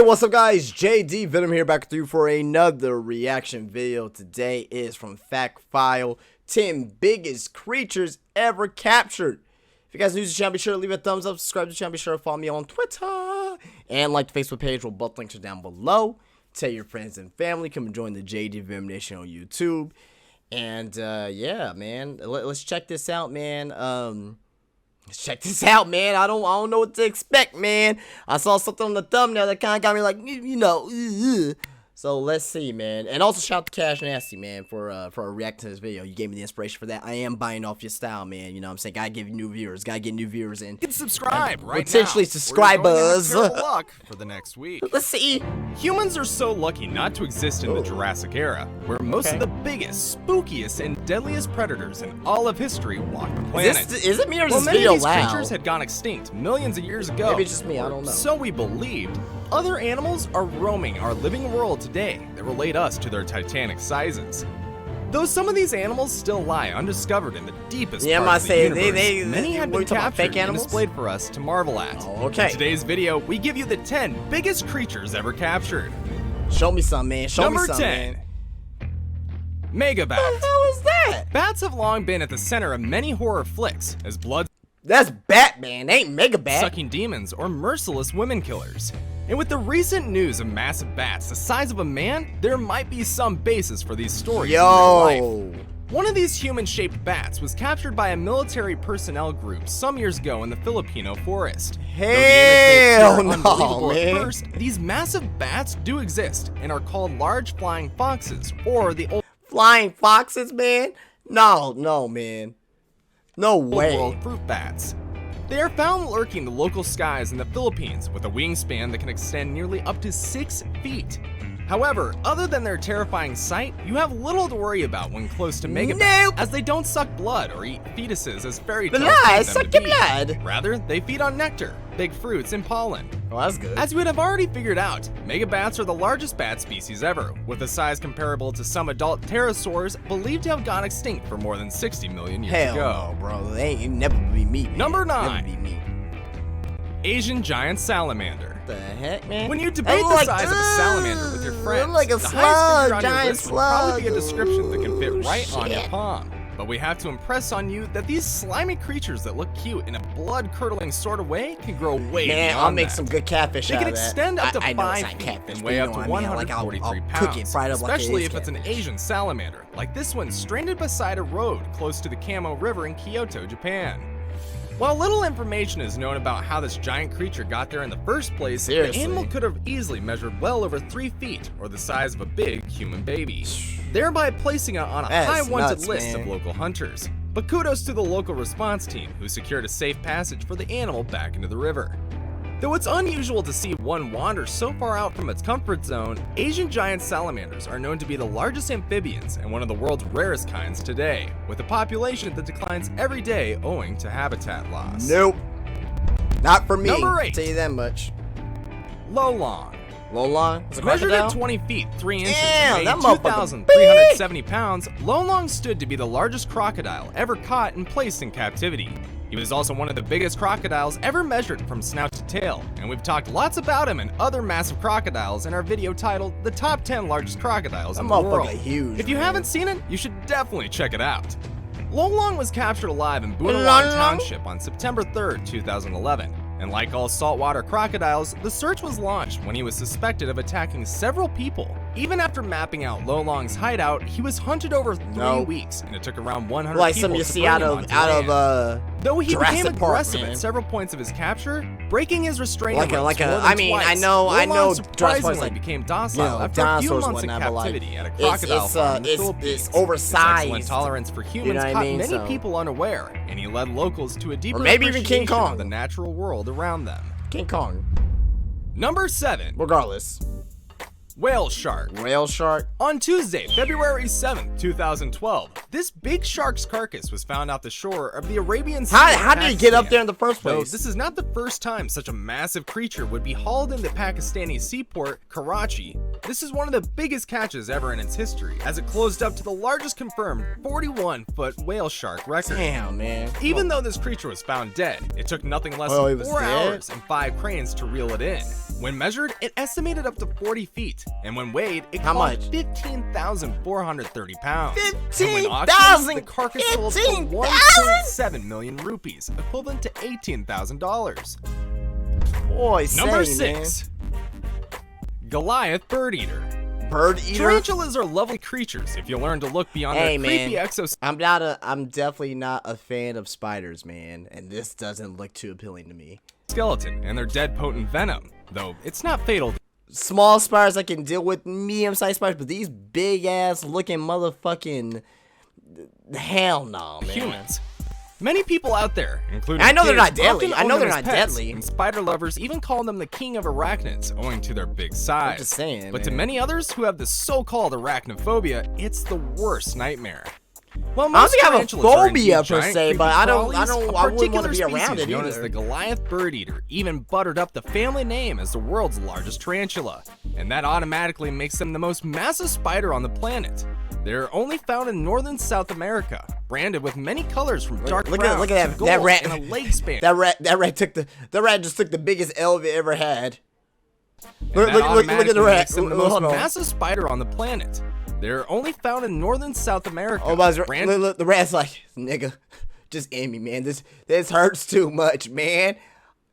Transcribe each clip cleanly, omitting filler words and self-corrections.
What's up guys, JD Venom here back with you for another reaction video. Today is from FactFile, 10 biggest creatures ever captured. If you guys are new to the channel, be sure to leave a thumbs up, subscribe to the channel, be sure to follow me on Twitter, and like the Facebook page, where both links are down below. Tell your friends and family, come and join the JD Venom Nation on YouTube. And yeah, man, let's check this out, man. Let's check this out, man. I don't know what to expect, man. I saw something on the thumbnail that kind of got me like, you know. So let's see, man. And also shout out to Cash Nasty, man, for reacting to this video. You gave me the inspiration for that. I am buying off your style, man. You know what I'm saying? Gotta give you new viewers. Gotta get new viewers in. Hit subscribe right potentially now. Subscribers. Luck for the next week. Let's see. Humans are so lucky not to exist in the Jurassic era, where most of the biggest, spookiest, and deadliest predators in all of history walk the planet. Is it me or is this many video of these loud? creatures had gone extinct millions of years ago. Maybe it's just me, I don't know. So we believed. Other animals are roaming our living world today that relate us to their titanic sizes. Though some of these animals still lie undiscovered in the deepest parts of the universe, many have been captured and displayed for us to marvel at. Okay. In today's video, we give you the 10 biggest creatures ever captured. Show me some, man. Show me some, Number 10. man. Mega bats. What the hell is that? Bats have long been at the center of many horror flicks as blood That's Batman. They ain't Mega Bat. sucking demons or merciless women killers. And with the recent news of massive bats the size of a man, there might be some basis for these stories in real life. One of these human-shaped bats was captured by a military personnel group some years ago in the Filipino forest. Hell no, man. At first, these massive bats do exist and are called large flying foxes, or the old Flying foxes, man? No, man. No way. world fruit bats. They are found lurking the local skies in the Philippines with a wingspan that can extend nearly up to 6 feet. However, other than their terrifying sight, you have little to worry about when close to megabats, as they don't suck blood or eat fetuses as fairy tales claim them to be. Rather, they feed on nectar, big fruits, and pollen. Well, that's good. As you would have already figured out, megabats are the largest bat species ever, with a size comparable to some adult pterosaurs believed to have gone extinct for more than 60 million years ago. Hell no, bro. They ain't never be me, man. Number Never 9. be me. Asian giant salamander. What the heck, man? When you debate the size of a salamander with your friends, like a the highest figure on your giant list would probably be a slug. description that can fit right Shit. on your palm. But we have to impress on you that these slimy creatures that look cute in a blood-curdling sort of way can grow way Man, beyond I'll make that. some good catfish They out can of that. extend up to I know 5 it's not feet catfish, and but weigh you up know to what I mean. Like, 143 I'll pounds, cook it, fry it up like it especially is if it's an catfish. Asian salamander, like this one stranded beside a road close to the Kamo River in Kyoto, Japan. While little information is known about how this giant creature got there in the first place, Seriously. the animal could have easily measured well over 3 feet, or the size of a big human baby, thereby placing it on a That's high wanted nuts, list man. of local hunters. But kudos to the local response team, who secured a safe passage for the animal back into the river. Though it's unusual to see one wander so far out from its comfort zone, Asian giant salamanders are known to be the largest amphibians and one of the world's rarest kinds today, with a population that declines every day owing to habitat loss. Nope. Not for me. Number 8. I'll tell you that much. Lolong. Lolong? Is it Measured crocodile? at 20 feet 3 inches Damn, and that weighed motherfucker 2,370 pounds, Lolong stood to be the largest crocodile ever caught and placed in captivity. He was also one of the biggest crocodiles ever measured from snout to tail, and we've talked lots about him and other massive crocodiles in our video titled The Top 10 Largest Crocodiles in the World. Huge, If you man. haven't seen it, you should definitely check it out. Lolong was captured alive in Bunalong Lolong? Township on September 3rd, 2011. And like all saltwater crocodiles, the search was launched when he was suspected of attacking several people. Even after mapping out Lolong's hideout, he was hunted over 3 weeks, and it took around 100 like people some you to see bring out him of onto land. Though he Jurassic became Park, aggressive man. at several points of his capture, breaking his restraining Like a- ropes like a- more than I mean, twice, I know Lolong Jurassic Park's surprisingly like, became docile you know, after a few dinosaurs months in and whatnot, but, like, captivity at a crocodile it's, farm in the it's Philippines. oversized. His excellent tolerance for humans You know what I caught mean? many So- people unaware, and he led locals to a deeper maybe even King appreciation Kong. of the natural world around them. King Kong. Number 7. Regardless. Whale shark. Whale shark. On Tuesday, February 7th, 2012, this big shark's carcass was found off the shore of the Arabian Sea. How did it get up there in the first Though place? this is not the first time such a massive creature would be hauled into Pakistani seaport, Karachi. This is one of the biggest catches ever in its history, as it closed up to the largest confirmed 41-foot whale shark record. Damn, man. Even though this creature was found dead, it took nothing less Oh, he than was 4 dead? hours and 5 cranes to reel it in. When measured, it estimated up to 40 feet, and when weighed, it How clocked much? 15,430 pounds. 15,000. The carcass sold for 15,000? 1.7 million rupees, equivalent to $18,000. Boy, Number say, man. 6. Goliath Bird Eater. Bird eater. Tarantulas are lovely creatures if you learn to look beyond Hey, their man. creepy exoskeleton. I'm definitely not a fan of spiders, man, and this doesn't look too appealing to me. And their dead potent venom, though it's not fatal. Small spiders I can deal with, medium-sized spiders, but these big-ass looking motherfucking hell no, man. Humans. Many people out there, including I know they're kids, not deadly. often I know own they're them as not pets, deadly. And spider lovers even call them the king of arachnids, owing to their big size. I'm just saying, but to man. many others who have the so-called arachnophobia, it's the worst nightmare. Well, I don't think I have a tarantulas are phobia indeed per giant, se, creepy but I wouldn't crawlies. want to be A particular around it species known as either. the Goliath bird eater even buttered up the family name as the world's largest tarantula, and that automatically makes them the most massive spider on the planet. They're only found in northern South America, branded with many colors from dark brown look at to that gold rat. and a leg span. That rat just took the biggest L it ever had. Look And that at the automatically rat. makes them the Hold most on. massive spider on the planet. They're only found in northern South America. Oh, but branded look, the rat's like, nigga, just end me, man. This hurts too much, man.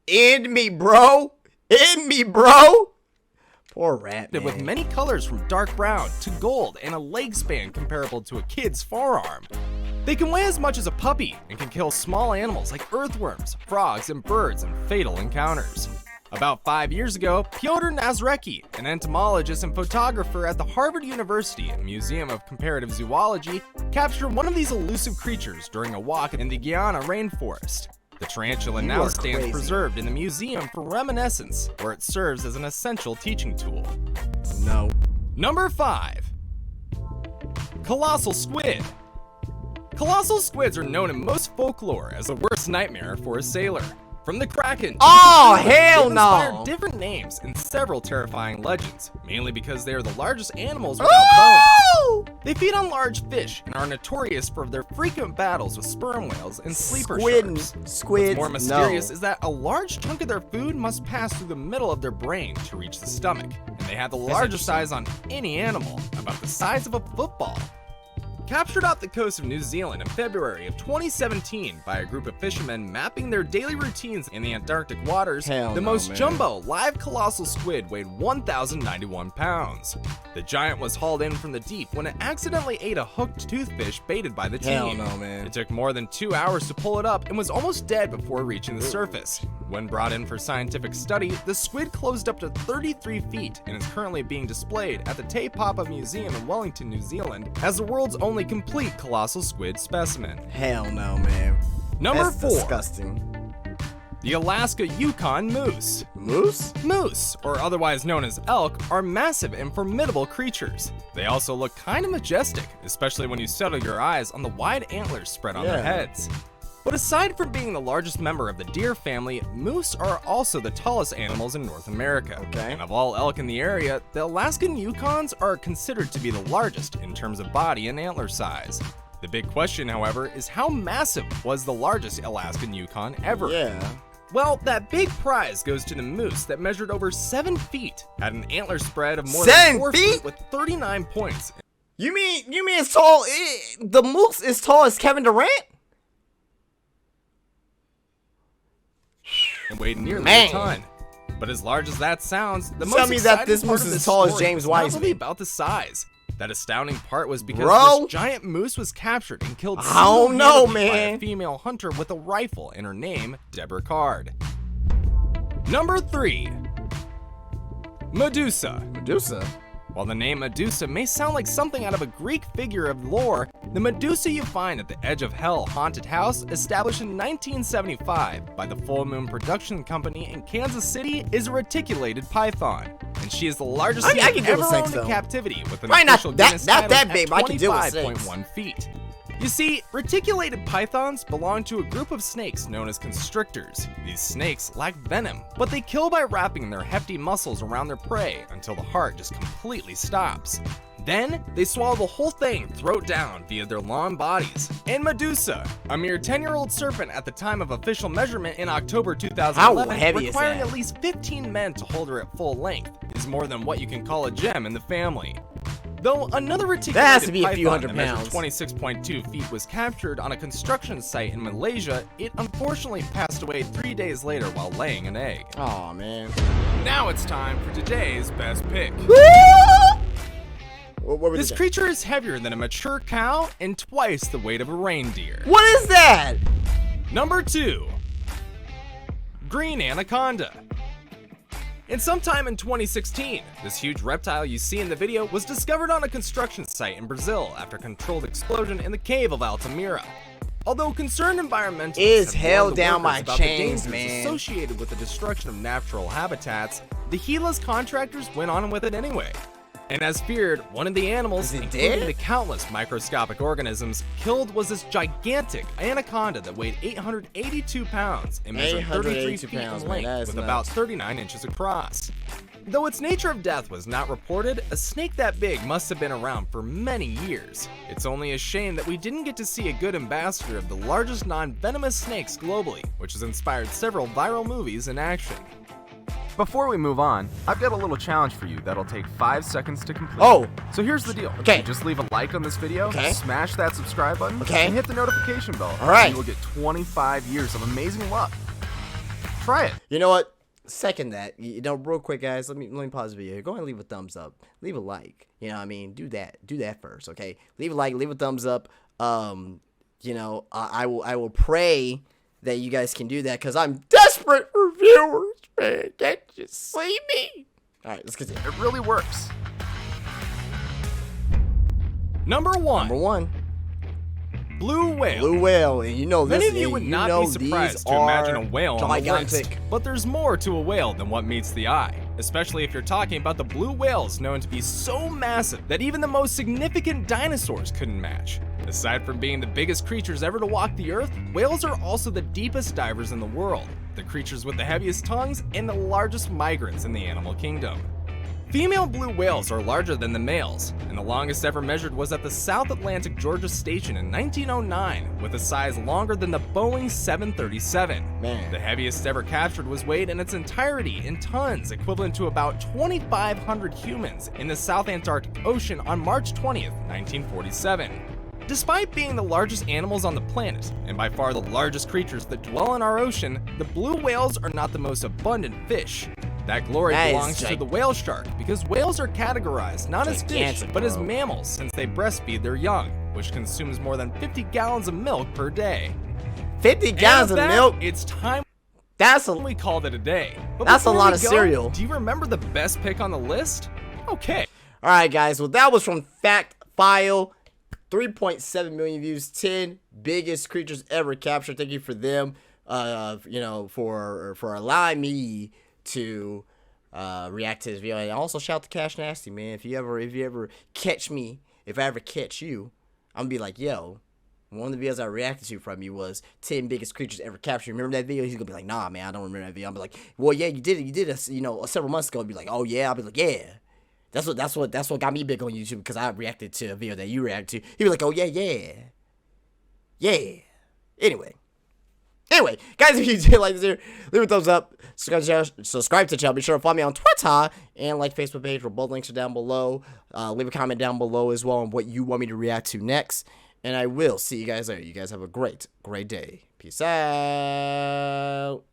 End me, bro. End me, bro. Poor rat, man. with many colors from dark brown to gold and a leg span comparable to a kid's forearm. They can weigh as much as a puppy and can kill small animals like earthworms, frogs, and birds in fatal encounters. About 5 years ago, Pyotr Nazrecki, an entomologist and photographer at the Harvard University Museum of Comparative Zoology, captured one of these elusive creatures during a walk in the Guyana rainforest. The tarantula You now are stands crazy. preserved in the museum for reminiscence, where it serves as an essential teaching tool. No. Number 5. Colossal Squid. Colossal squids are known in most folklore as the worst nightmare for a sailor. From the Kraken to Oh, the Cthulhu, hell they've inspired no. different names and several terrifying legends, mainly because they are the largest animals without bones. Oh! They feed on large fish and are notorious for their frequent battles with sperm whales and sleeper sharks. Squids, More mysterious no. is that a large chunk of their food must pass through the middle of their brain to reach the stomach, and they have the largest size on any animal, about the size of a football. Captured off the coast of New Zealand in February of 2017 by a group of fishermen mapping their daily routines in the Antarctic waters, Hell the no, most man. jumbo live colossal squid weighed 1,091 pounds. The giant was hauled in from the deep when it accidentally ate a hooked toothfish baited by the team. Hell no, man. It took more than 2 hours to pull it up and was almost dead before reaching the surface. When brought in for scientific study, the squid closed up to 33 feet and is currently being displayed at the Te Papa Museum in Wellington, New Zealand, as the world's only complete colossal squid specimen. Hell no, man. Number That's 4. disgusting. The Alaska Yukon moose. Moose? Moose, or otherwise known as elk, are massive and formidable creatures. They also look kind of majestic, especially when you settle your eyes on the wide antlers spread on their Yeah. heads. But aside from being the largest member of the deer family, moose are also the tallest animals in North America. Okay. And of all elk in the area, the Alaskan Yukons are considered to be the largest in terms of body and antler size. The big question, however, is how massive was the largest Alaskan Yukon ever? Yeah. Well, that big prize goes to the moose that measured over 7 feet, had an antler spread of more 7 than 4 feet? feet with 39 points. You mean it's tall? The moose is tall as Kevin Durant? And weighed nearly Man. a ton. But as large as that sounds, the Tell most me that exciting this part moose of is this as tall as story James is not Wiseman. really about the size. That astounding part was because Bro. this giant moose was captured and killed I don't know, single-handedly by man. a female hunter with a rifle and her name, Deborah Card. Number 3. Medusa. Medusa. While the name Medusa may sound like something out of a Greek figure of lore, the Medusa you find at the Edge of Hell haunted house, established in 1975 by the Full Moon Production Company in Kansas City, is a reticulated python, and she is the largest I snake can deal ever with snakes, owned in though. captivity with an Probably not official that- Guinness not title that at big, but I can deal with snakes. 25.1 feet. You see, reticulated pythons belong to a group of snakes known as constrictors. These snakes lack venom, but they kill by wrapping their hefty muscles around their prey until the heart just completely stops. Then, they swallow the whole thing throat down via their long bodies. And Medusa, a mere 10-year-old serpent at the time of official measurement in October 2011, How heavy is requiring that? at least 15 men to hold her at full length, is more than what you can call a gem in the family. Though another reticulated That has to be a few python hundred that measured pounds. 26.2 feet was captured on a construction site in Malaysia, it unfortunately passed away 3 days later while laying an egg. Oh man. Now it's time for today's best pick. What were we This doing? creature is heavier than a mature cow and twice the weight of a reindeer. What is that? Number 2. Green Anaconda. And sometime in 2016, this huge reptile you see in the video was discovered on a construction site in Brazil after a controlled explosion in the cave of Altamira. Although concerned environmentalists Is have held warned the down workers my about the chains, dangers man. associated with the destruction of natural habitats, the Gila's contractors went on with it anyway. And as feared, one of the animals, Is it including dead? the countless microscopic organisms, killed was this gigantic anaconda that weighed 882 pounds and measured 33 882 feet pounds, in man, that length is with about nuts. 39 inches across. Though its nature of death was not reported, a snake that big must have been around for many years. It's only a shame that we didn't get to see a good ambassador of the largest non-venomous snakes globally, which has inspired several viral movies in action. Before we move on, I've got a little challenge for you that'll take 5 seconds to complete. Oh. So here's the deal. Okay. You just leave a like on this video, Okay. smash that subscribe button, Okay. and hit the notification bell. All right. And you will get 25 years of amazing luck. Try it. You know what? Second that. You know, real quick, guys. Let me pause the video. Go ahead and leave a thumbs up. Leave a like. You know what I mean? Do that. Do that first, okay? Leave a like. Leave a thumbs up. You know, I will pray that you guys can do that because I'm desperate for viewers, man. Can't you see me? All right, let's continue. It really works. Number 1. Number 1, Blue whale. blue whale, and you know this. Many of you and would you not know be these surprised to are imagine a whale on the list, gigantic. but there's more to a whale than what meets the eye, especially if you're talking about the blue whales known to be so massive that even the most significant dinosaurs couldn't match. Aside from being the biggest creatures ever to walk the earth, whales are also the deepest divers in the world, the creatures with the heaviest tongues, and the largest migrants in the animal kingdom. Female blue whales are larger than the males, and the longest ever measured was at the South Atlantic Georgia Station in 1909, with a size longer than the Boeing 737. Man. The heaviest ever captured was weighed in its entirety in tons, equivalent to about 2,500 humans in the South Antarctic Ocean on March 20th, 1947. Despite being the largest animals on the planet, and by far the largest creatures that dwell in our ocean, the blue whales are not the most abundant fish. That glory That is belongs to the whale shark, because whales are categorized not as fish, Gigantic, but as bro. mammals, since they breastfeed their young, which consumes more than 50 gallons of milk per day. 50 And gallons with of that, milk. It's time That's a we called it a day. But That's a before lot we of go, cereal. Do you remember the best pick on the list? Okay. All right, guys. Well, that was from FactFile. 3.7 million views. 10 biggest creatures ever captured. Thank you for them. You know, for allowing me to react to this video. And also shout out to Cash Nasty, man. If you ever catch me, if I ever catch you, I'm gonna be like, yo. One of the videos I reacted to from you was 10 biggest creatures ever captured. Remember that video? He's gonna be like, nah, man, I don't remember that video. I'll be like, well, yeah, you did it. You did it, you know, several months ago. I'll be like, oh yeah. I'll be like, yeah. That's what got me big on YouTube because I reacted to a video that you reacted to. He'd be like, oh yeah. Anyway, guys, if you did like this video, leave a thumbs up, subscribe to the channel, be sure to follow me on Twitter and like Facebook page where both links are down below. Leave a comment down below as well on what you want me to react to next. And I will see you guys later. You guys have a great day. Peace out.